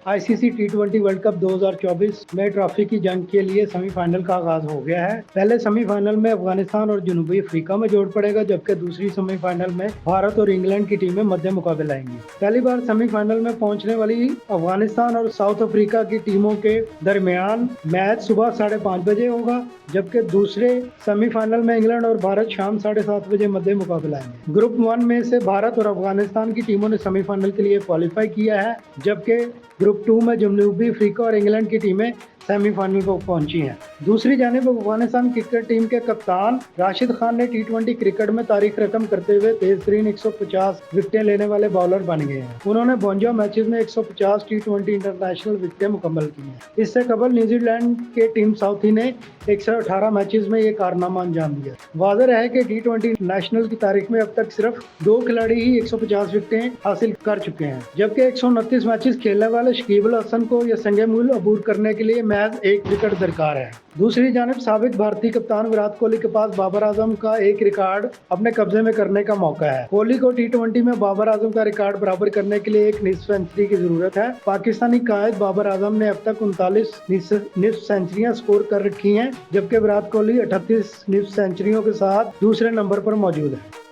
ICC टी20 world cup 2024 में trophy की जंग के लिए सेमीफाइनल का आगाज हो गया है। पहले सेमीफाइनल में अफगानिस्तान और जनूबी अफ्रीका में जोड़ पड़ेगा, जबकि दूसरी सेमीफाइनल में भारत और इंग्लैंड की टीमें मध्य मुकाबले लाएंगी। पहली बार सेमीफाइनल में पहुंचने वाली अफगानिस्तान और साउथ अफ्रीका की टीमों के दरमियान मैच सुबह 5:30 बजे होगा, जबकि दूसरे सेमीफाइनल में इंग्लैंड और भारत शाम 7:30 बजे मध्य मुकाबला आएंगे। ग्रुप 1 में से भारत और अफगानिस्तान की टीमों ने सेमीफाइनल के लिए क्वालिफाई किया है, जबकि ग्रुप 2 में जनूबी अफ्रीका और इंग्लैंड की टीमें सेमीफाइनल को पहुंची हैं। दूसरी जानिब अफगानिस्तान क्रिकेट टीम के कप्तान राशिद खान ने टी20 क्रिकेट में तारीख रकम करते हुए तेज तरीन 150 विकेटें लेने वाले बॉलर बन गए हैं। उन्होंने 52 मैचेस में 150 टी20 इंटरनेशनल विकेटें मुकम्मल की हैं। इससे कबल न्यूजीलैंड के टीम साउथी ने 118 मैचेस में ये कारनामा अंजाम दिया। वाज़ेह है कि टी20 नेशनल की तारीख में अब तक सिर्फ 2 खिलाड़ी ही 150 विकेटें हासिल कर चुके हैं, जबकि 129 मैचेस खेलने वाले शकीब अल हसन को यह संगे मूल अबूर करने के लिए महज 1 विकेट दरकार है। दूसरी जानिब साबिक भारतीय कप्तान विराट कोहली के पास बाबर आजम का एक रिकॉर्ड अपने कब्जे में करने का मौका है। कोहली को टी20 में बाबर आजम का रिकॉर्ड बराबर करने के लिए एक निस्फ सेंचुरी की जरूरत है। पाकिस्तानी कायद बाबर आजम ने अब तक 39 निस्फ सेंचुरियां स्कोर कर रखी हैं, जबकि विराट कोहली 38 निस्फ सेंचुरियों के साथ दूसरे नंबर पर मौजूद है।